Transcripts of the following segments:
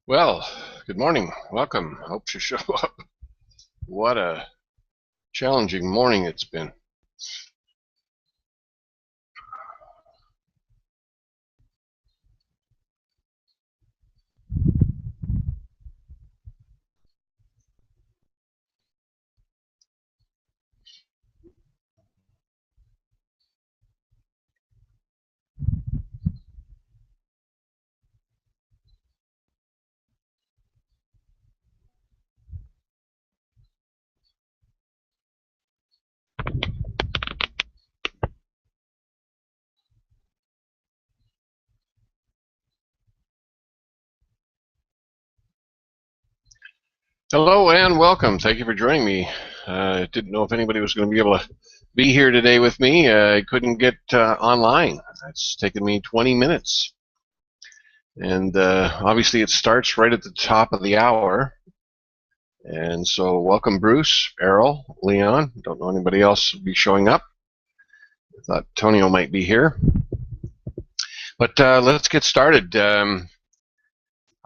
Well, good morning. Welcome. Hope you show up. What a challenging morning it's been. Hello and welcome. Thank you for joining me. I didn't know if anybody was going to be able to be here today with me. I couldn't get online. It's taken me 20 minutes. And obviously it starts right at the top of the hour. And so welcome Bruce, Errol, Leon. Don't know anybody else will be showing up. I thought Tonio might be here. But let's get started.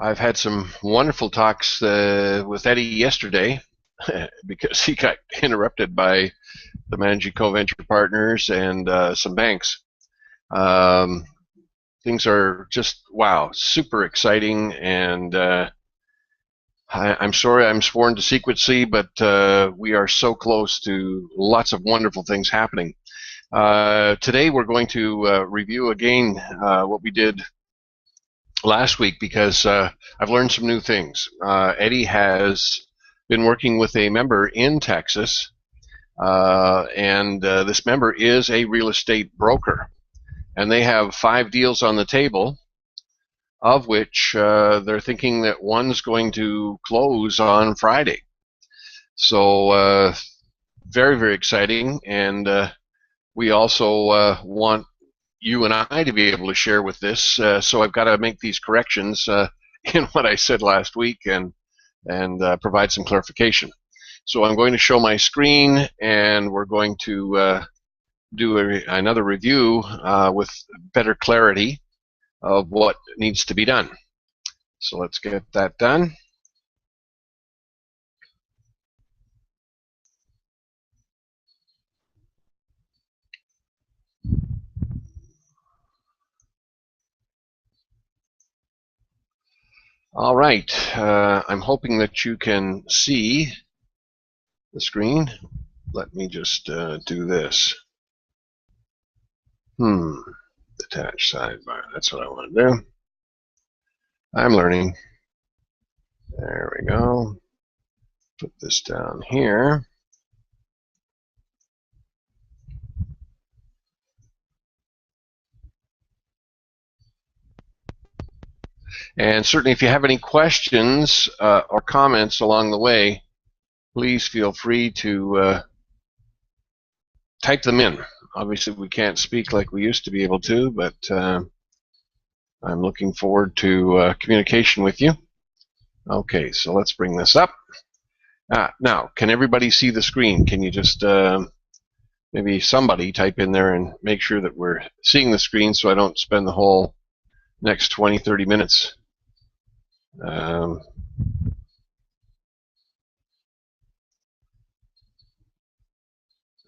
I've had some wonderful talks with Eddie yesterday because he got interrupted by the managing co-venture partners and some banks. Things are just, wow, super exciting, and I'm sorry I'm sworn to secrecy, but we are so close to lots of wonderful things happening. Today we're going to review again what we did last week because I've learned some new things. Eddie has been working with a member in Texas, and this member is a real estate broker, and they have 5 deals on the table, of which they're thinking that one's going to close on Friday. So very, very exciting, and we also want you and I to be able to share with this, so I've got to make these corrections in what I said last week and provide some clarification. So I'm going to show my screen, and we're going to do another review with better clarity of what needs to be done. So let's get that done. All right, I'm hoping that you can see the screen. Let me just do this. Detach sidebar, that's what I want to do. I'm learning. There we go. Put this down here. And certainly if you have any questions or comments along the way, please feel free to type them in. Obviously we can't speak like we used to be able to, but I'm looking forward to communication with you. Okay, so let's bring this up. Now, can everybody see the screen? Can you just maybe somebody type in there and make sure that we're seeing the screen so I don't spend the whole next 20-30 minutes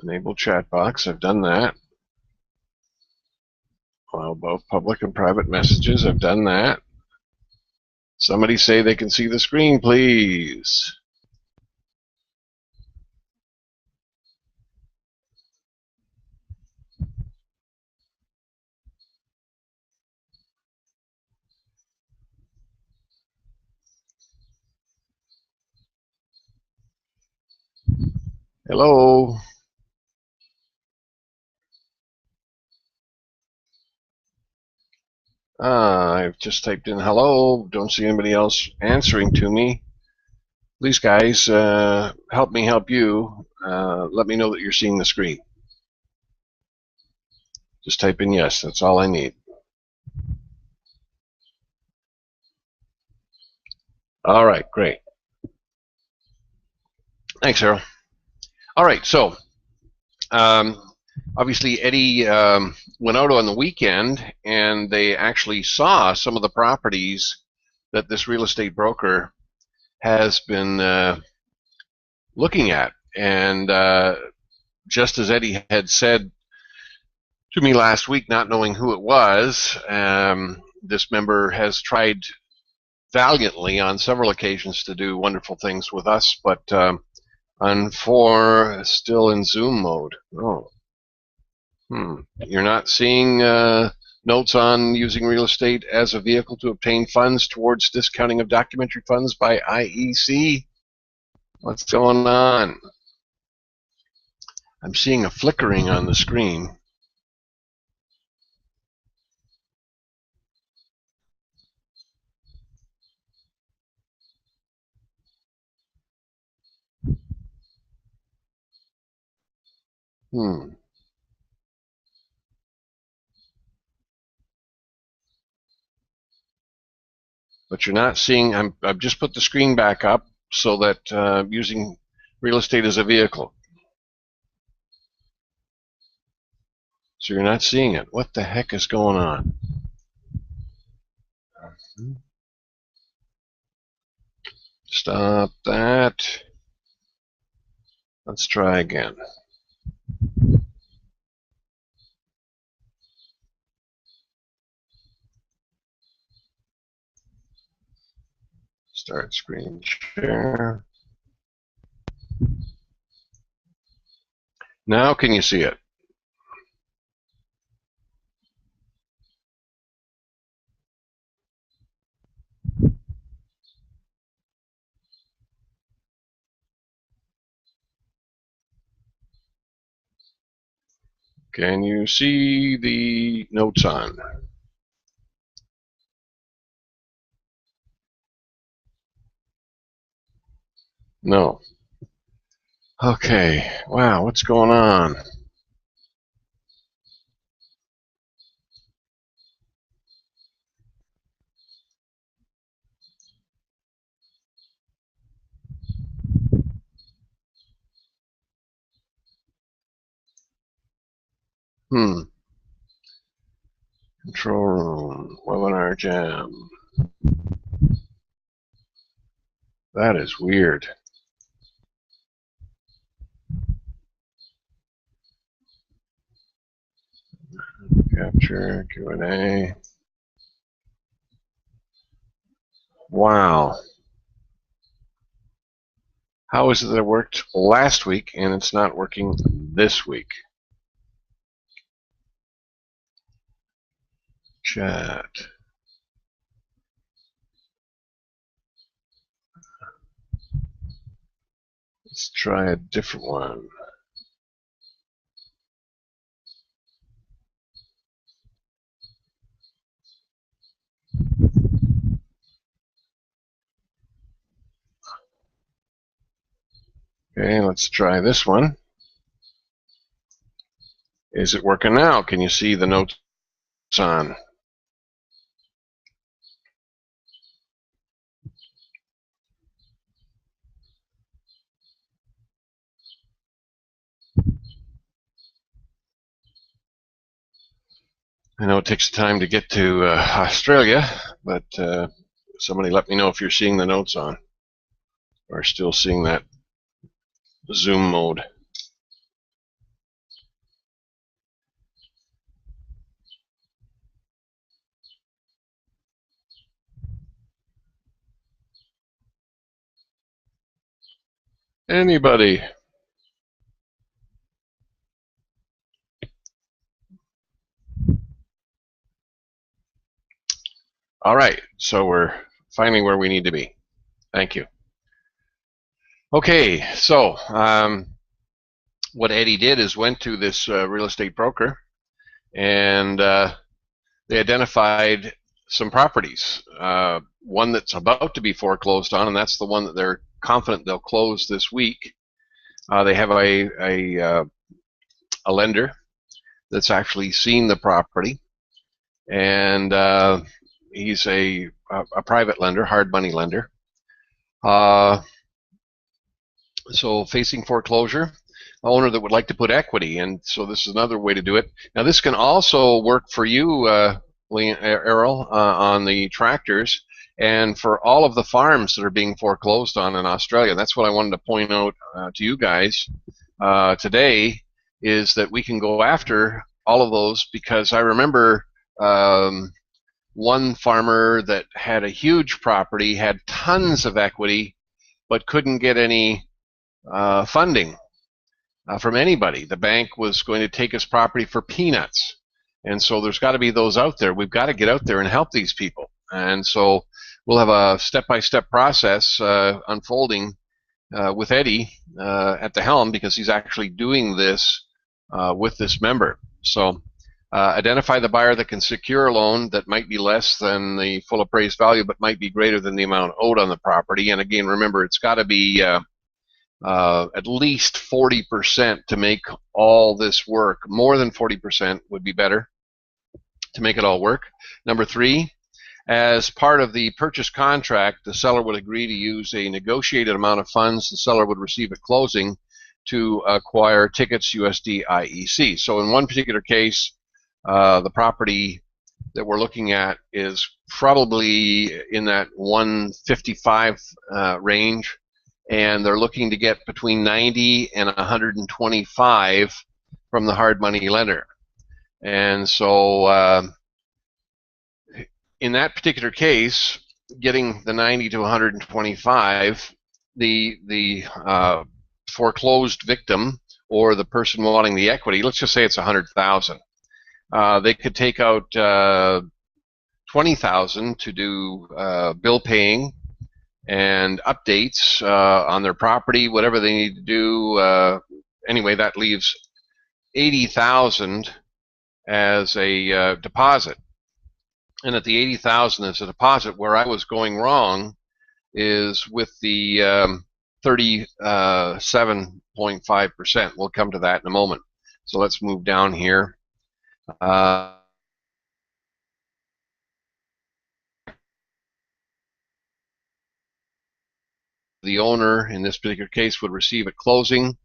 enable chat box. I've done that. Well, both public and private messages, I've done that. Somebody say they can see the screen, please. Hello. I've just typed in hello. Don't see anybody else answering to me. Please, guys, help me help you. Let me know that you're seeing the screen. Just type in yes. That's all I need. All right, great. Thanks, Errol. All right, so obviously Eddie went out on the weekend, and they actually saw some of the properties that this real estate broker has been looking at. And just as Eddie had said to me last week, not knowing who it was, this member has tried valiantly on several occasions to do wonderful things with us, but still in Zoom mode. Oh. You're not seeing notes on using real estate as a vehicle to obtain funds towards discounting of documentary funds by IEC? What's going on? I'm seeing a flickering on the screen. But you're not seeing, I've just put the screen back up so that using real estate as a vehicle. So you're not seeing it. What the heck is going on? Stop that. Let's try again. Start screen share. Now can you see it? Can you see the notes on? No. Okay. Wow, what's going on? Control room, webinar jam. That is weird. Capture, Q&A. Wow. How is it that it worked last week and it's not working this week? Chat. Let's try a different one. Okay, let's try this one. Is it working now? Can you see the notes on? I know it takes time to get to Australia, but somebody let me know if you're seeing the notes on or still seeing that Zoom mode. Anybody? All right, so we're finally where we need to be. Thank you. Okay, so what Eddie did is went to this real estate broker, and they identified some properties. One that's about to be foreclosed on, and that's the one that they're confident they'll close this week. They have a lender that's actually seen the property, and he's a private lender, hard money lender. So facing foreclosure, an owner that would like to put equity, and so this is another way to do it. Now this can also work for you, Errol, on the tractors, and for all of the farms that are being foreclosed on in Australia. That's what I wanted to point out to you guys today, is that we can go after all of those, because I remember one farmer that had a huge property, had tons of equity, but couldn't get any funding from anybody. The bank was going to take his property for peanuts. And so there's got to be those out there. We've got to get out there and help these people. And so we'll have a step-by-step process unfolding with Eddie at the helm, because he's actually doing this with this member. So identify the buyer that can secure a loan that might be less than the full appraised value, but might be greater than the amount owed on the property. And again, remember, it's got to be at least 40% to make all this work. More than 40% would be better to make it all work. Number 3, as part of the purchase contract, the seller would agree to use a negotiated amount of funds the seller would receive at closing to acquire tickets USD IEC. So in one particular case, the property that we're looking at is probably in that 155 range, and they're looking to get between 90 and 125 from the hard money lender. And so in that particular case, getting the 90 to 125, the foreclosed victim or the person wanting the equity, let's just say it's 100,000. They could take out 20,000 to do bill paying and updates on their property, whatever they need to do. Anyway, that leaves 80,000 as a deposit. And at the 80,000 as a deposit, where I was going wrong is with the 37.5%. We'll come to that in a moment. So let's move down here. The owner, in this particular case, would receive at closing.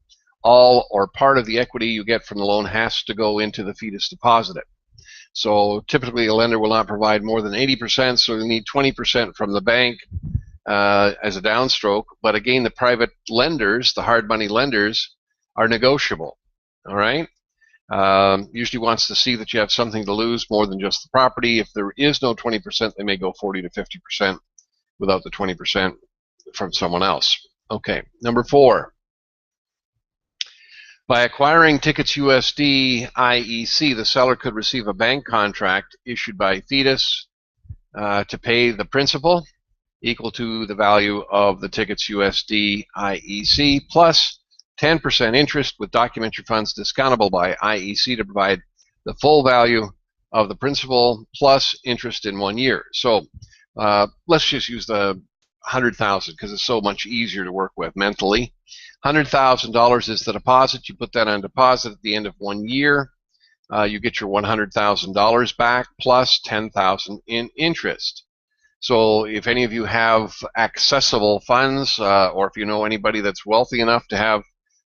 All or part of the equity you get from the loan has to go into the fetus deposited. So typically a lender will not provide more than 80%, so they need 20% from the bank as a downstroke. But again, the private lenders, the hard money lenders, are negotiable. All right? Usually wants to see that you have something to lose more than just the property. If there is no 20%, they may go 40 to 50% without the 20% from someone else. Okay, number 4. By acquiring tickets USD IEC, the seller could receive a bank contract issued by Fetus to pay the principal equal to the value of the tickets USD IEC plus 10% interest with documentary funds discountable by IEC to provide the full value of the principal plus interest in 1 year. So let's just use the 100,000 because it's so much easier to work with mentally. $100,000 is the deposit. You put that on deposit at the end of 1 year. You get your $100,000 back plus $10,000 in interest. So if any of you have accessible funds, or if you know anybody that's wealthy enough to have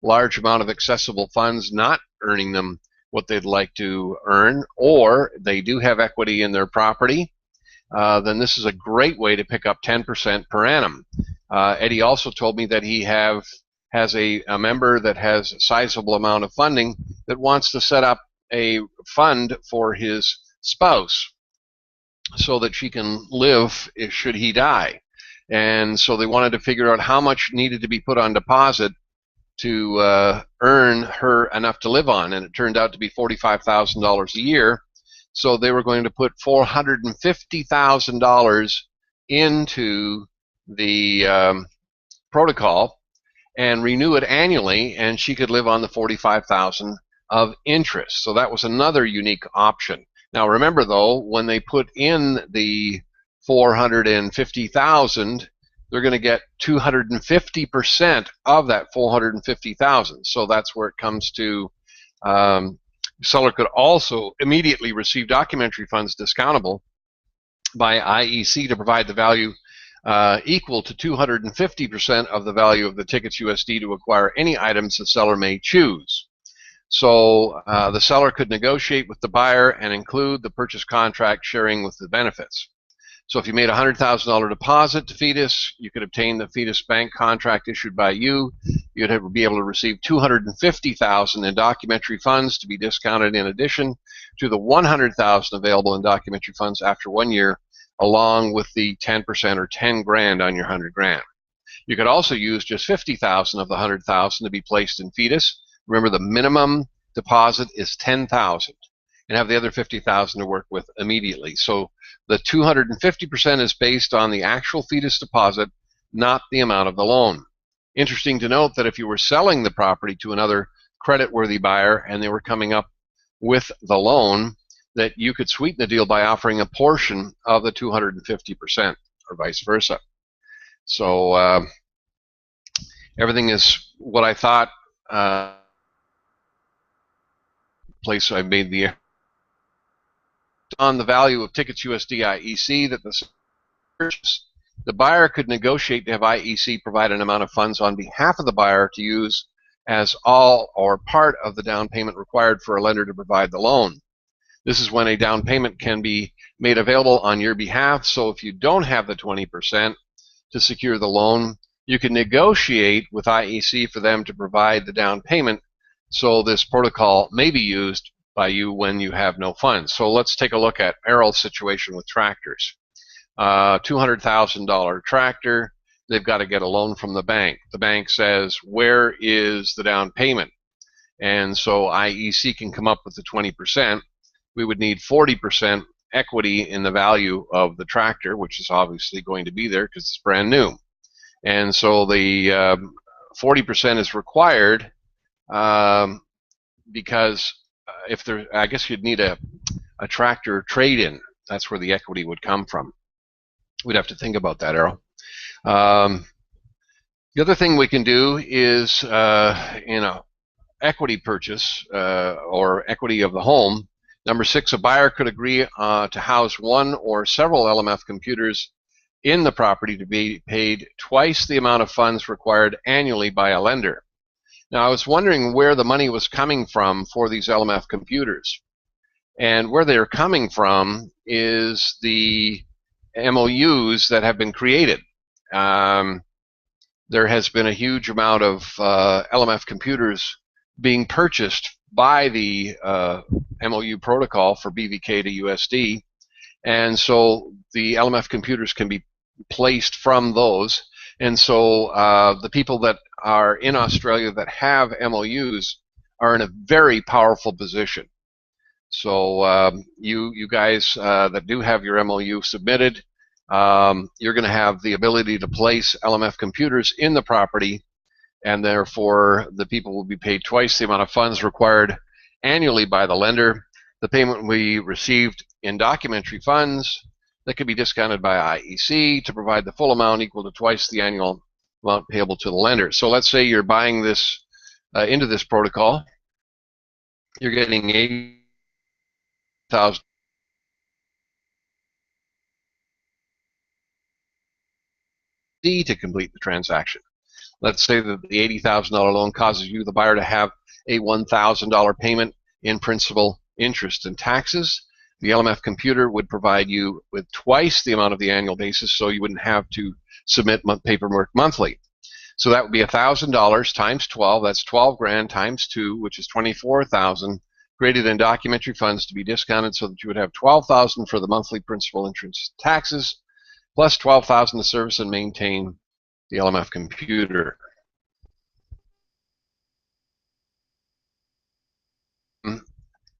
large amount of accessible funds not earning them what they'd like to earn, or they do have equity in their property, then this is a great way to pick up 10% per annum. Eddie also told me that he has a member that has a sizable amount of funding that wants to set up a fund for his spouse so that she can live should he die. And so they wanted to figure out how much needed to be put on deposit to earn her enough to live on, and it turned out to be $45,000 a year. So they were going to put $450,000 into the protocol and renew it annually, and she could live on the $45,000 of interest. So that was another unique option. Now remember though, when they put in the $450,000, they're going to get 250% of that $450,000. So that's where it comes to seller could also immediately receive documentary funds discountable by IEC to provide the value equal to 250% of the value of the tickets USD to acquire any items the seller may choose. So the seller could negotiate with the buyer and include the purchase contract sharing with the benefits. So if you made a $100,000 deposit to Fetus, you could obtain the Fetus bank contract issued by you. You'd be able to receive $250,000 in documentary funds to be discounted in addition to the $100,000 available in documentary funds after 1 year, along with the 10% or 10 grand on your 100 grand. You could also use just 50,000 of the 100,000 to be placed in Fetus. Remember, the minimum deposit is 10,000, and have the other 50,000 to work with immediately. So the 250% is based on the actual Fetus deposit, not the amount of the loan. Interesting to note that if you were selling the property to another credit-worthy buyer and they were coming up with the loan, that you could sweeten the deal by offering a portion of the 250% or vice versa. So everything is what I thought. Place I made the on the value of tickets USD IEC that the purchase. The buyer could negotiate to have IEC provide an amount of funds on behalf of the buyer to use as all or part of the down payment required for a lender to provide the loan. This is when a down payment can be made available on your behalf. So if you don't have the 20% to secure the loan, you can negotiate with IEC for them to provide the down payment. So this protocol may be used by you when you have no funds. So let's take a look at Errol's situation with tractors. $200,000 tractor, they've got to get a loan from the bank. The bank says, where is the down payment? And so IEC can come up with the 20%. We would need 40% equity in the value of the tractor, which is obviously going to be there because it's brand new. And so the 40% is required because if there, I guess you'd need a tractor trade-in. That's where the equity would come from. We'd have to think about that, Errol. The other thing we can do is, equity purchase or equity of the home. Number 6, a buyer could agree to house one or several LMF computers in the property to be paid twice the amount of funds required annually by a lender. Now, I was wondering where the money was coming from for these LMF computers. And where they're coming from is the MOUs that have been created. There has been a huge amount of LMF computers being purchased by the MOU protocol for BVK to USD, and so the LMF computers can be placed from those. And so the people that are in Australia that have MOUs are in a very powerful position. So you guys that do have your MOU submitted, you're going to have the ability to place LMF computers in the property, and therefore the people will be paid twice the amount of funds required annually by the lender. The payment we received in documentary funds that could be discounted by IEC to provide the full amount equal to twice the annual amount payable to the lender. So let's say you're buying this into this protocol. You're getting $80,000 to complete the transaction. Let's say that the $80,000 loan causes you, the buyer, to have a $1,000 payment in principal, interest, and taxes. The LMF computer would provide you with twice the amount of the annual basis, so you wouldn't have to submit paperwork monthly. So that would be $1,000 times 12. That's 12 grand times 2, which is 24,000, created in documentary funds to be discounted, so that you would have 12,000 for the monthly principal, interest, taxes, plus 12,000 to service and maintain the LMF computer.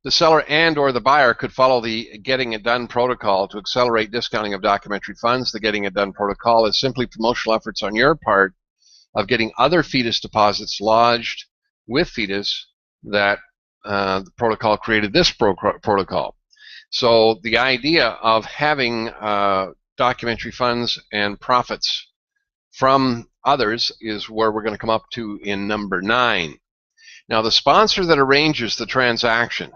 The seller and or the buyer could follow the Getting It Done protocol to accelerate discounting of documentary funds. The Getting It Done protocol is simply promotional efforts on your part of getting other Fetus deposits lodged with Fetus that the protocol created this protocol. So the idea of having documentary funds and profits from others is where we're going to come up to in number 9. Now, the sponsor that arranges the transaction.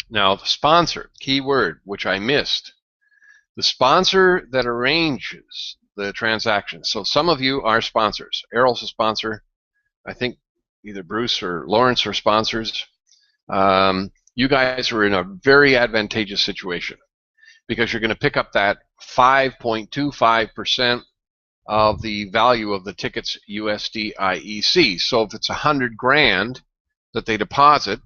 Now, the sponsor, key word, which I missed. The sponsor that arranges the transaction. So some of you are sponsors. Errol's a sponsor. I think either Bruce or Lawrence are sponsors. You guys are in a very advantageous situation. because you're going to pick up that 5.25% of the value of the ticket's USD IEC. So if it's 100 grand that they deposit,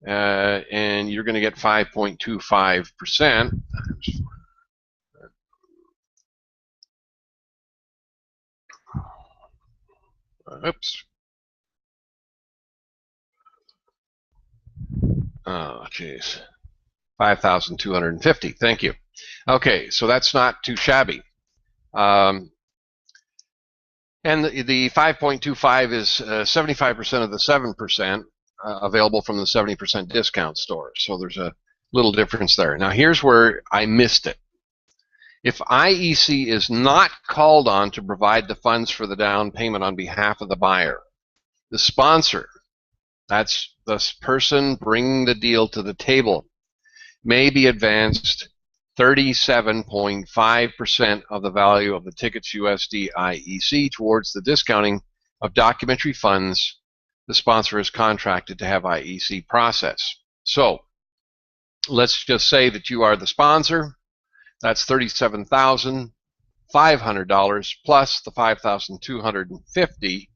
and you're going to get 5.25%. Oops. Oh, geez. 5,250. Thank you. Okay, so that's not too shabby. And the 5.25 is 75% of the 7% available from the 70% discount store. So there's a little difference there. Now here's where I missed it. If IEC is not called on to provide the funds for the down payment on behalf of the buyer, the sponsor, that's the person bringing the deal to the table, may be advanced 37.5% of the value of the ticket's USD IEC towards the discounting of documentary funds the sponsor is contracted to have IEC process. So let's just say that you are the sponsor. That's $37,500 plus the $5,250